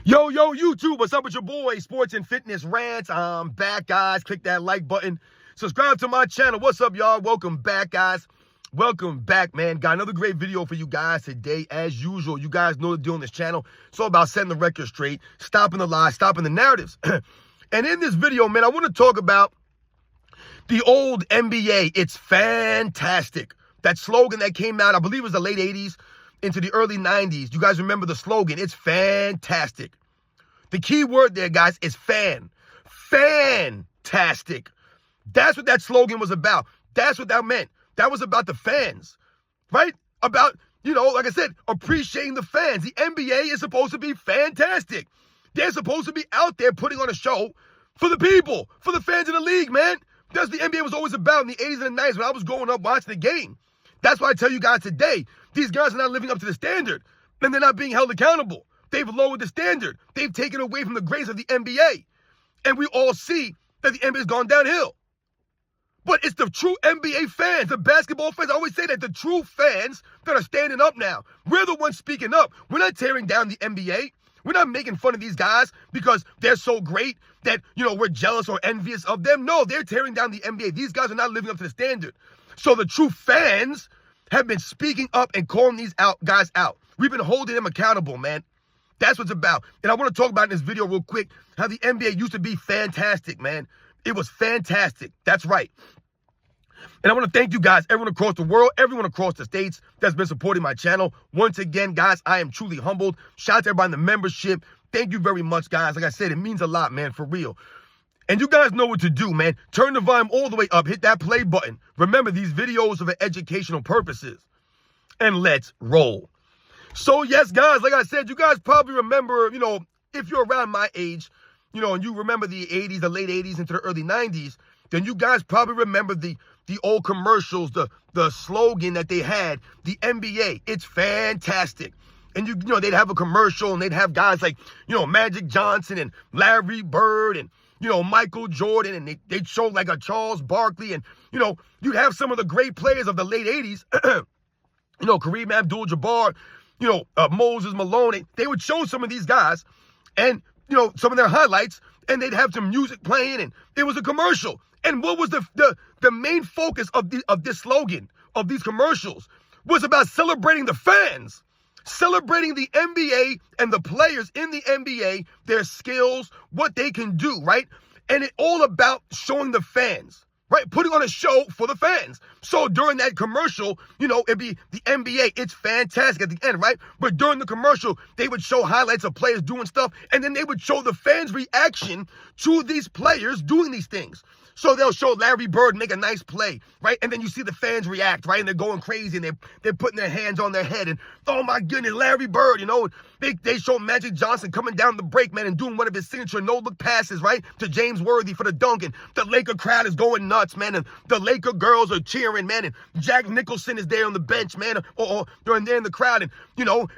Yo, YouTube, what's up with your boy, Sports and Fitness Rants? I'm back, guys. Click that like button. Subscribe to my channel. What's up, y'all? Welcome back, guys. Welcome back, man. Got another great video for you guys today, as usual. You guys know the deal on this channel. It's all about setting the record straight, stopping the lies, stopping the narratives. And in this video, man, I want to talk about the old NBA. It's fantastic. That slogan that came out, I believe it was the late 80s into the early 90s. You guys remember the slogan? It's fantastic. The key word there, guys, is fan. Fantastic. That's what that slogan was about. That's what that meant. That was about the fans, right? About, like I said, appreciating the fans. The NBA is supposed to be fantastic. They're supposed to be out there putting on a show for the people, for the fans in the league, man. That's what the NBA was always about in the 80s and the 90s when I was growing up watching the game. That's why I tell you guys today, these guys are not living up to the standard, and they're not being held accountable. They've lowered the standard. They've taken away from the grace of the NBA. And we all see that the NBA has gone downhill. But it's the true NBA fans, the basketball fans. I always say that the true fans that are standing up now. We're the ones speaking up. We're not tearing down the NBA. We're not making fun of these guys because they're so great that, we're jealous or envious of them. No, they're tearing down the NBA. These guys are not living up to the standard. So the true fans have been speaking up and calling these guys out. We've been holding them accountable, man. That's what it's about. And I want to talk about in this video real quick how the NBA used to be fantastic, man. It was fantastic. That's right. And I want to thank you guys, everyone across the world, everyone across the states that's been supporting my channel. Once again, guys, I am truly humbled. Shout out to everybody in the membership. Thank you very much, guys. Like I said, it means a lot, man, for real. And you guys know what to do, man. Turn the volume all the way up. Hit that play button. Remember, these videos are for educational purposes. And let's roll. So, yes, guys, like I said, you guys probably remember, if you're around my age, and you remember the 80s, the late 80s into the early 90s, then you guys probably remember the old commercials, the slogan that they had, the NBA. It's fantastic. And, they'd have a commercial and they'd have guys like, Magic Johnson and Larry Bird and, Michael Jordan, and they'd show like a Charles Barkley, and, you'd have some of the great players of the late 80s, Kareem Abdul-Jabbar, Moses Malone. They would show some of these guys and, some of their highlights, and they'd have some music playing, and it was a commercial. And what was the main focus of this slogan, of these commercials, was about celebrating the fans. Celebrating the NBA and the players in the NBA, their skills, what they can do, right? And it's all about showing the fans, right? Putting on a show for the fans. So during that commercial, it'd be the NBA. It's fantastic at the end, right? But during the commercial, they would show highlights of players doing stuff, and then they would show the fans' reaction to these players doing these things. So they'll show Larry Bird make a nice play, right? And then you see the fans react, right? And they're going crazy, and they're putting their hands on their head, and oh my goodness, Larry Bird, They show Magic Johnson coming down the break, man, and doing one of his signature no-look passes, right, to James Worthy for the dunk, and the Laker crowd is going nuts, man, and the Laker girls are cheering, man, and Jack Nicholson is there on the bench, man, or they're in there in the crowd, and,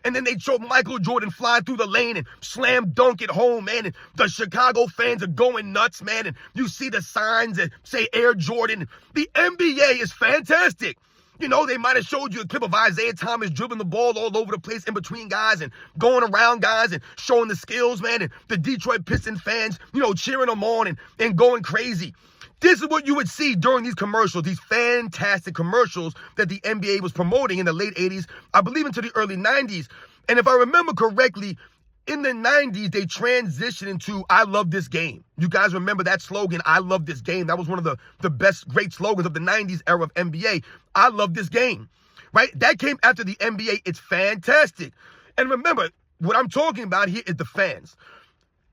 and then they show Michael Jordan fly through the lane and slam dunk at home, man, and the Chicago fans are going nuts, man, and you see the signs that say Air Jordan. The NBA is fantastic. They might have showed you a clip of Isaiah Thomas dribbling the ball all over the place in between guys and going around guys and showing the skills, man, and the Detroit Pistons fans, cheering them on and going crazy. This is what you would see during these commercials, these fantastic commercials that the NBA was promoting in the late 80s, I believe into the early 90s. And if I remember correctly, in the 90s, they transitioned into I love this game. You guys remember that slogan, I love this game. That was one of the best, great slogans of the 90s era of NBA. I love this game, right? That came after the NBA. It's fantastic. And remember, what I'm talking about here is the fans.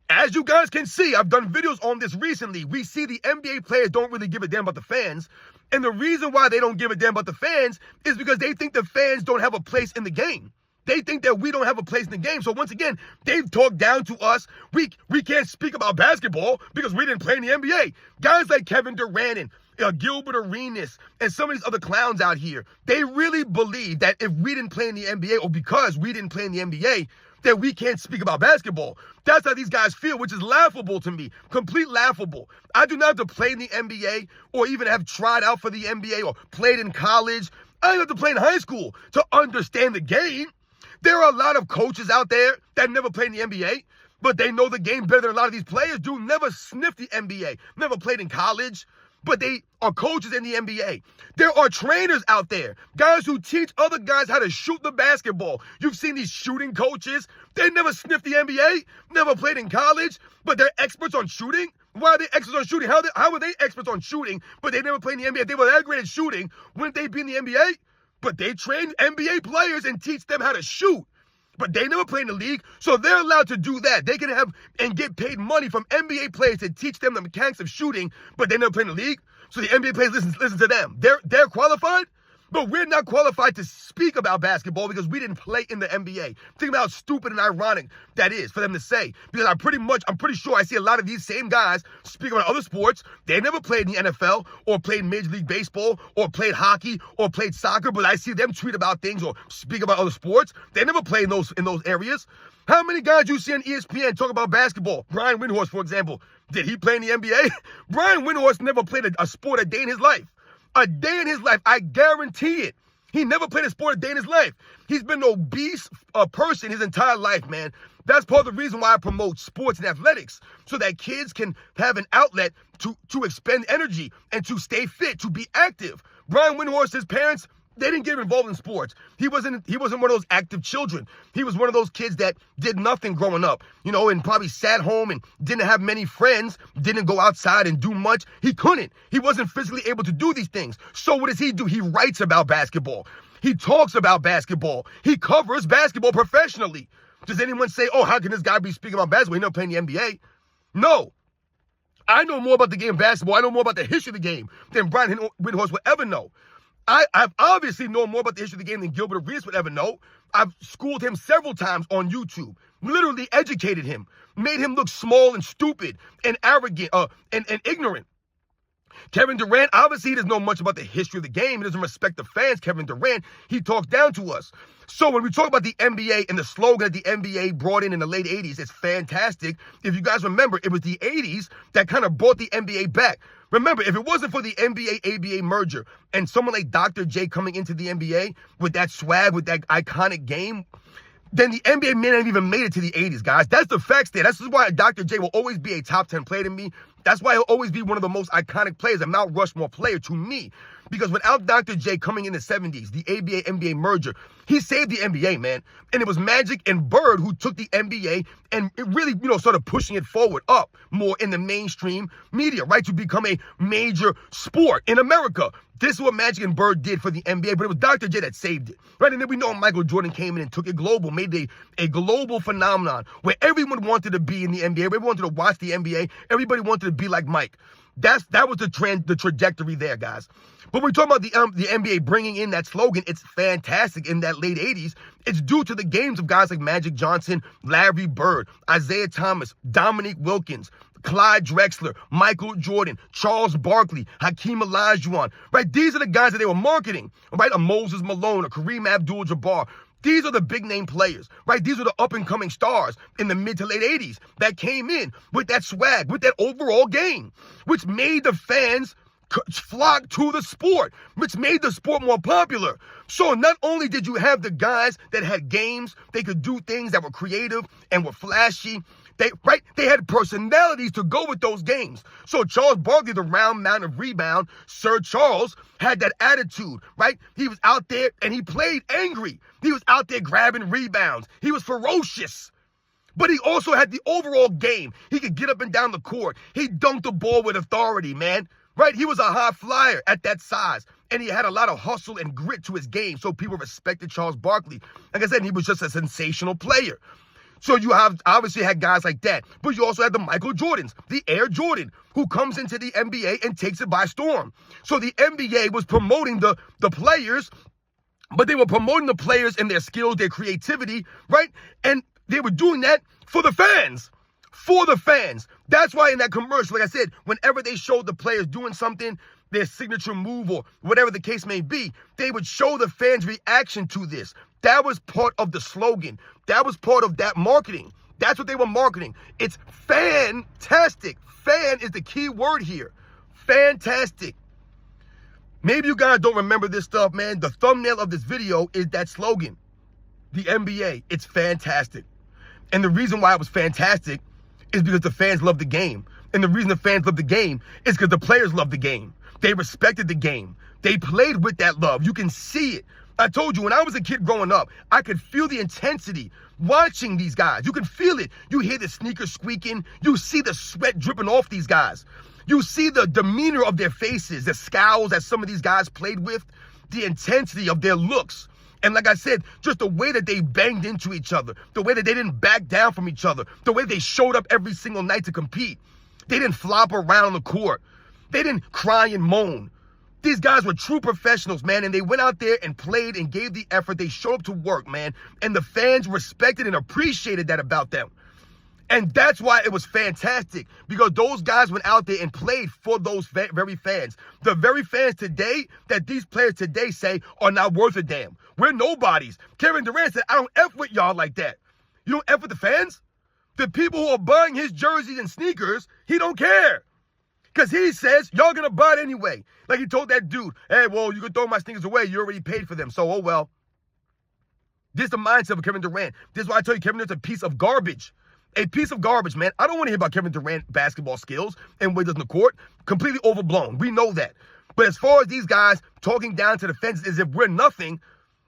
As you guys can see, I've done videos on this recently. We see the NBA players don't really give a damn about the fans. And the reason why they don't give a damn about the fans is because they think the fans don't have a place in the game. They think that we don't have a place in the game. So once again, they've talked down to us. We can't speak about basketball because we didn't play in the NBA. Guys like Kevin Durant and Gilbert Arenas and some of these other clowns out here, they really believe that if we didn't play in the NBA or because we didn't play in the NBA, that we can't speak about basketball. That's how these guys feel, which is laughable to me. Complete laughable. I do not have to play in the NBA or even have tried out for the NBA or played in college. I don't have to play in high school to understand the game. There are a lot of coaches out there that never played in the NBA, but they know the game better than a lot of these players do. Never sniffed the NBA, never played in college, but they are coaches in the NBA. There are trainers out there, guys who teach other guys how to shoot the basketball. You've seen these shooting coaches. They never sniffed the NBA, never played in college, but they're experts on shooting. Why are they experts on shooting? How are they experts on shooting, but they never played in the NBA? If they were that great at shooting, wouldn't they be in the NBA? But they train NBA players and teach them how to shoot. But they never played in the league, so they're allowed to do that. They can have and get paid money from NBA players to teach them the mechanics of shooting, but they never played in the league. So the NBA players listen to them. They're qualified, but we're not qualified to speak about basketball because we didn't play in the NBA. Think about how stupid and ironic that is for them to say. Because I'm pretty sure I see a lot of these same guys speak about other sports. They never played in the NFL or played Major League Baseball or played hockey or played soccer, but I see them tweet about things or speak about other sports. They never played in those areas. How many guys you see on ESPN talk about basketball? Brian Windhorst, for example. Did he play in the NBA? Brian Windhorst never played a sport a day in his life. A day in his life, I guarantee it. He never played a sport a day in his life. He's been an obese person his entire life, man. That's part of the reason why I promote sports and athletics, so that kids can have an outlet to expend energy and to stay fit, to be active. Brian Windhorst, his parents, they didn't get him involved in sports. He wasn't one of those active children. He was one of those kids that did nothing growing up, and probably sat home and didn't have many friends, didn't go outside and do much. He couldn't. He wasn't physically able to do these things. So what does he do? He writes about basketball. He talks about basketball. He covers basketball professionally. Does anyone say, oh, how can this guy be speaking about basketball? He never played in the NBA. No. I know more about the game of basketball. I know more about the history of the game than Brian Windhorst will ever know. I've obviously known more about the history of the game than Gilbert Arenas would ever know. I've schooled him several times on YouTube, literally educated him, made him look small and stupid and arrogant and ignorant. Kevin Durant, obviously he doesn't know much about the history of the game. He doesn't respect the fans. Kevin Durant, he talks down to us. So when we talk about the NBA and the slogan that the NBA brought in the late 80s, it's fantastic. If you guys remember, it was the 80s that kind of brought the NBA back. Remember, if it wasn't for the NBA-ABA merger and someone like Dr. J coming into the NBA with that swag, with that iconic game, then the NBA may not have even made it to the 80s, guys. That's the facts there. That's why Dr. J will always be a top 10 player to me. That's why he'll always be one of the most iconic players, a Mount Rushmore player to me. Because without Dr. J coming in the 70s, the ABA-NBA merger, he saved the NBA, man. And it was Magic and Bird who took the NBA and it really, started pushing it forward up more in the mainstream media, right? To become a major sport in America. This is what Magic and Bird did for the NBA, but it was Dr. J that saved it, right? And then we know Michael Jordan came in and took it global, made a global phenomenon where everyone wanted to be in the NBA, everyone wanted to watch the NBA, everybody wanted to be like Mike. That was the trajectory there, guys. But when we talk about the NBA bringing in that slogan, it's fantastic in that late 80s. It's due to the games of guys like Magic Johnson, Larry Bird, Isaiah Thomas, Dominique Wilkins, Clyde Drexler, Michael Jordan, Charles Barkley, Hakeem Olajuwon, right? These are the guys that they were marketing, right? A Moses Malone, a Kareem Abdul-Jabbar. These are the big name players, right? These are the up and coming stars in the mid to late 80s that came in with that swag, with that overall game, which made the fans flock to the sport, which made the sport more popular. So not only did you have the guys that had games, they could do things that were creative and were flashy. They had personalities to go with those games. So Charles Barkley, the round mound of rebound, Sir Charles, had that attitude, right? He was out there and he played angry. He was out there grabbing rebounds. He was ferocious. But he also had the overall game. He could get up and down the court. He dunked the ball with authority, man. Right? He was a high flyer at that size. And he had a lot of hustle and grit to his game. So people respected Charles Barkley. Like I said, he was just a sensational player. So you have obviously had guys like that. But you also had the Michael Jordans, the Air Jordan, who comes into the NBA and takes it by storm. So the NBA was promoting the players, but they were promoting the players and their skills, their creativity, right? And they were doing that for the fans. For the fans. That's why in that commercial, like I said, whenever they showed the players doing something, their signature move or whatever the case may be, they would show the fans' reaction to this. That was part of the slogan. That was part of that marketing. That's what they were marketing. It's fantastic. Fan is the key word here. Fantastic. Maybe you guys don't remember this stuff, man. The thumbnail of this video is that slogan. the NBA, it's fantastic. And the reason why it was fantastic is because the fans love the game. And the reason the fans love the game is because the players love the game. They respected the game. They played with that love. You can see it. I told you, when I was a kid growing up, I could feel the intensity watching these guys. You can feel it. You hear the sneakers squeaking. You see the sweat dripping off these guys. You see the demeanor of their faces, the scowls that some of these guys played with, the intensity of their looks. And like I said, just the way that they banged into each other, the way that they didn't back down from each other, the way they showed up every single night to compete. They didn't flop around on the court. They didn't cry and moan. These guys were true professionals, man, and they went out there and played and gave the effort. They showed up to work, man, and the fans respected and appreciated that about them. And that's why it was fantastic, because those guys went out there and played for those very fans. The very fans today that these players today say are not worth a damn. We're nobodies. Kevin Durant said, I don't F with y'all like that. You don't F with the fans? The people who are buying his jerseys and sneakers, he don't care. Because he says, y'all going to buy it anyway. Like he told that dude, hey, well, you can throw my sneakers away. You already paid for them. So, oh, well. This is the mindset of Kevin Durant. This is why I tell you Kevin Durant's a piece of garbage. A piece of garbage, man. I don't want to hear about Kevin Durant basketball skills and what he does in the court. Completely overblown. We know that. But as far as these guys talking down to the fans as if we're nothing,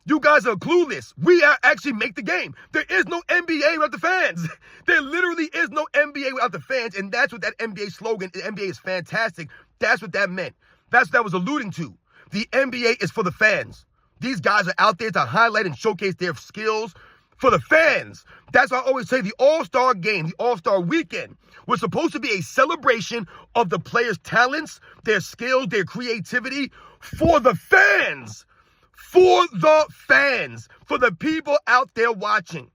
you guys are clueless. We actually make the game. There is no NBA without the fans. There literally is no NBA without the fans. And that's what that NBA slogan, the NBA is fantastic. That's what that meant. That's what that was alluding to. The NBA is for the fans. These guys are out there to highlight and showcase their skills for the fans. That's why I always say the All-Star game, the All-Star weekend, was supposed to be a celebration of the players' talents, their skills, their creativity for the fans. For the fans. For the people out there watching.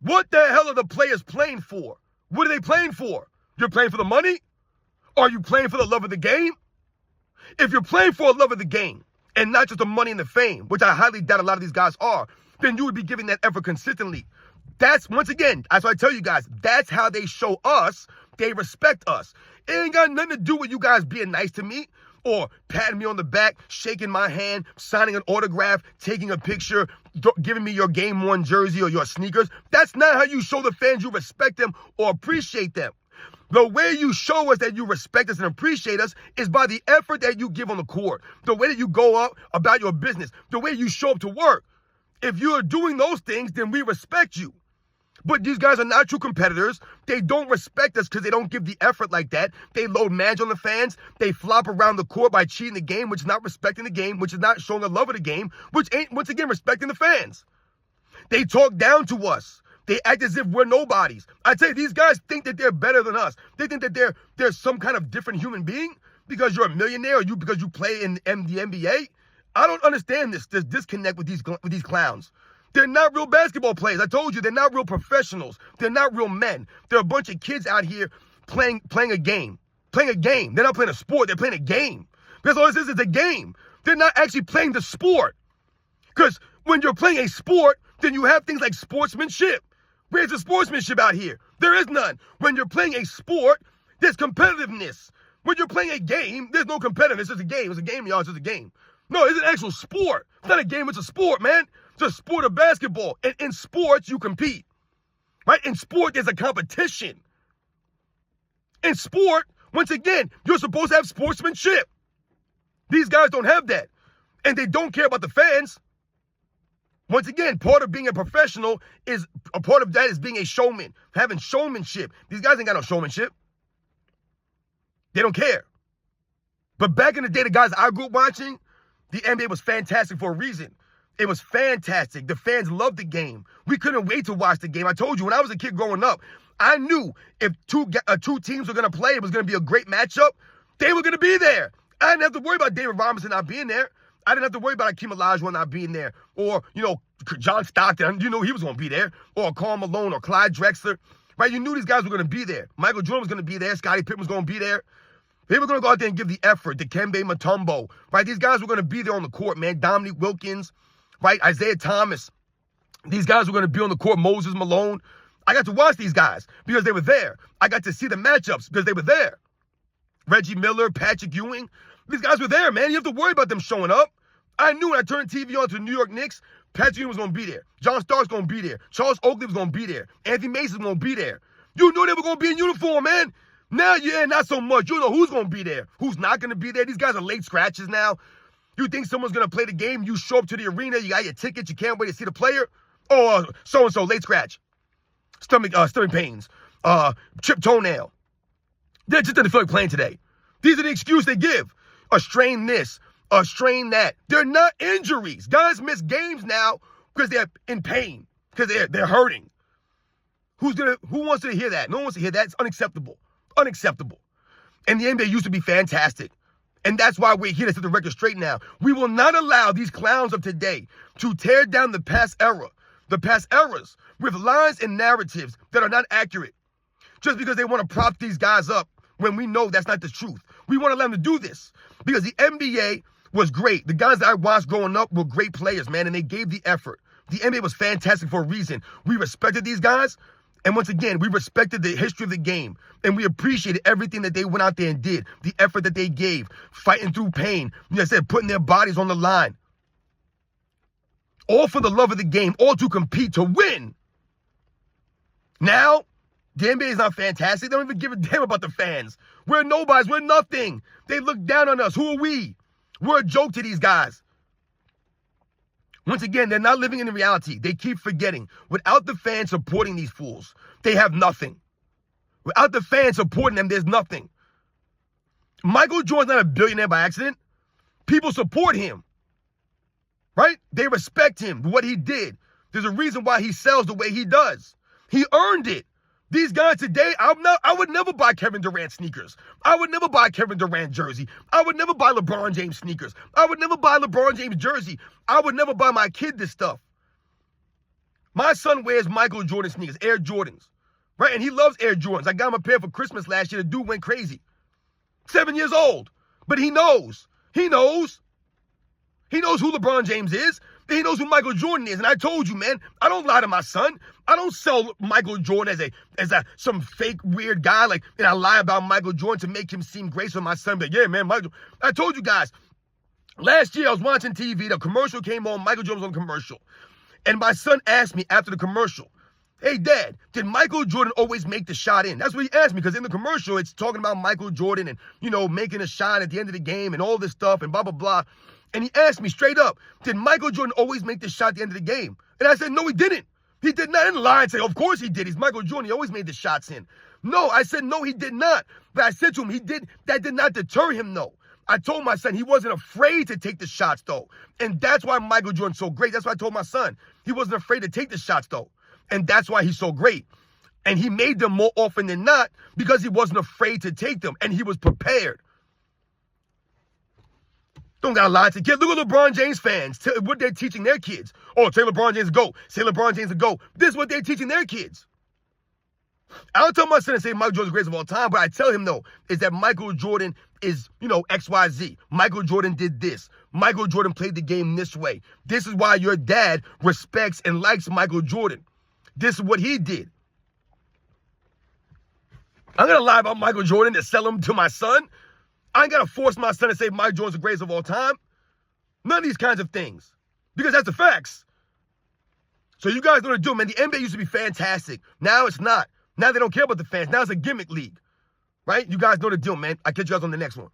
What the hell are the players playing for? What are they playing for? You're playing for the money? Are you playing for the love of the game? If you're playing for the love of the game and not just the money and the fame, which I highly doubt a lot of these guys are, then you would be giving that effort consistently. That's, once again, that's what I tell you guys, that's how they show us they respect us. It ain't got nothing to do with you guys being nice to me or patting me on the back, shaking my hand, signing an autograph, taking a picture, giving me your game worn jersey or your sneakers. That's not how you show the fans you respect them or appreciate them. The way you show us that you respect us and appreciate us is by the effort that you give on the court, the way that you go out about your business, the way you show up to work. If you are doing those things, then we respect you. But these guys are not true competitors. They don't respect us because they don't give the effort like that. They load manage on the fans. They flop around the court by cheating the game, which is not respecting the game, which is not showing a love of the game, which ain't, once again, respecting the fans. They talk down to us. They act as if we're nobodies. I tell you, these guys think that they're better than us. They think that they're some kind of different human being because you're a millionaire or because you play in the NBA. I don't understand this disconnect with these clowns. They're not real basketball players. I told you, they're not real professionals. They're not real men. They're a bunch of kids out here playing a game. Playing a game. They're not playing a sport. They're playing a game. Because all this is a game. They're not actually playing the sport. Because when you're playing a sport, then you have things like sportsmanship. Where's the sportsmanship out here? There is none. When you're playing a sport, there's competitiveness. When you're playing a game, there's no competitiveness. It's just a game. It's a game, y'all. It's just a game. No, it's an actual sport. It's not a game. It's a sport, man. It's a sport of basketball. And in sports, you compete. Right? In sport, there's a competition. In sport, once again, you're supposed to have sportsmanship. These guys don't have that. And they don't care about the fans. Once again, part of being a professional is, a part of that is being a showman, having showmanship. These guys ain't got no showmanship. They don't care. But back in the day, the guys I grew up watching, the NBA was fantastic for a reason. It was fantastic. The fans loved the game. We couldn't wait to watch the game. I told you, when I was a kid growing up, I knew if two teams were going to play, it was going to be a great matchup. They were going to be there. I didn't have to worry about David Robinson not being there. I didn't have to worry about Akeem Olajuwon not being there. Or, John Stockton, he was going to be there. Or Karl Malone or Clyde Drexler. Right? You knew these guys were going to be there. Michael Jordan was going to be there. Scottie Pippen was going to be there. They were going to go out there and give the effort. Dikembe Mutombo. Right? These guys were going to be there on the court, man. Dominique Wilkins. Right? Isaiah Thomas. These guys were going to be on the court. Moses Malone. I got to watch these guys because they were there. I got to see the matchups because they were there. Reggie Miller, Patrick Ewing. These guys were there, man. You have to worry about them showing up. I knew when I turned TV on to the New York Knicks, Patrick Ewing was going to be there. John Stark's going to be there. Charles Oakley was going to be there. Anthony Mason's going to be there. You knew they were going to be in uniform, man. Now, yeah, not so much. You know who's going to be there, who's not going to be there. These guys are late scratches now. You think someone's going to play the game, you show up to the arena, you got your tickets, you can't wait to see the player? Oh, so-and-so, late scratch. Stomach pains. Chipped toenail. They just didn't feel like playing today. These are the excuses they give. A strain this, a strain that. They're not injuries. Guys miss games now because they're in pain, because they're hurting. Who wants to hear that? No one wants to hear that. It's unacceptable. Unacceptable. And the NBA used to be fantastic. And that's why we're here to set the record straight now. We will not allow these clowns of today to tear down the past eras, with lines and narratives that are not accurate, just because they want to prop these guys up when we know that's not the truth. We want to let them to do this because the NBA was great. The guys that I watched growing up were great players, man, and they gave the effort. The NBA was fantastic for a reason. We respected these guys, and once again, we respected the history of the game, and we appreciated everything that they went out there and did, the effort that they gave, fighting through pain, like I said, putting their bodies on the line. All for the love of the game, all to compete, to win. Now, the NBA is not fantastic. They don't even give a damn about the fans. We're nobodies. We're nothing. They look down on us. Who are we? We're a joke to these guys. Once again, they're not living in the reality. They keep forgetting. Without the fans supporting these fools, they have nothing. Without the fans supporting them, there's nothing. Michael Jordan's not a billionaire by accident. People support him. Right? They respect him, what he did. There's a reason why he sells the way he does. He earned it. These guys today, I would never buy Kevin Durant sneakers. I would never buy Kevin Durant jersey. I would never buy LeBron James sneakers. I would never buy LeBron James jersey. I would never buy my kid this stuff. My son wears Michael Jordan sneakers, Air Jordans, right? And he loves Air Jordans. I got him a pair for Christmas last year. The dude went crazy. 7 years old. But he knows. He knows. He knows who LeBron James is. He knows who Michael Jordan is. And I told you, man, I don't lie to my son. I don't sell Michael Jordan as some fake weird guy. And I lie about Michael Jordan to make him seem great. So my son be like, yeah, man, Michael. I told you guys, last year I was watching TV. The commercial came on. Michael Jordan was on the commercial. And my son asked me after the commercial, hey, Dad, did Michael Jordan always make the shot in? That's what he asked me, because in the commercial, it's talking about Michael Jordan and, making a shot at the end of the game and all this stuff and blah, blah, blah. And he asked me straight up, did Michael Jordan always make the shot at the end of the game? And I said, no, he didn't. He did not. I didn't lie and say, of course he did. He's Michael Jordan. He always made the shots in. No, I said, no, he did not. But I said to him, that did not deter him, though. I told my son he wasn't afraid to take the shots, though. And that's why Michael Jordan's so great. That's why I told my son he wasn't afraid to take the shots, though. And that's why he's so great. And he made them more often than not because he wasn't afraid to take them. And he was prepared. Don't gotta lie to kids. Look at LeBron James fans. What they're teaching their kids. Oh, say LeBron James a GOAT. Say LeBron James a GOAT. This is what they're teaching their kids. I don't tell my son to say Michael Jordan's the greatest of all time, but I tell him, though, is that Michael Jordan is, XYZ. Michael Jordan did this. Michael Jordan played the game this way. This is why your dad respects and likes Michael Jordan. This is what he did. I'm going to lie about Michael Jordan to sell him to my son. I ain't got to force my son to say Michael Jordan's the greatest of all time. None of these kinds of things. Because that's the facts. So you guys know what to do, man. The NBA used to be fantastic. Now it's not. Now they don't care about the fans. Now it's a gimmick league. Right? You guys know the deal, man. I'll catch you guys on the next one.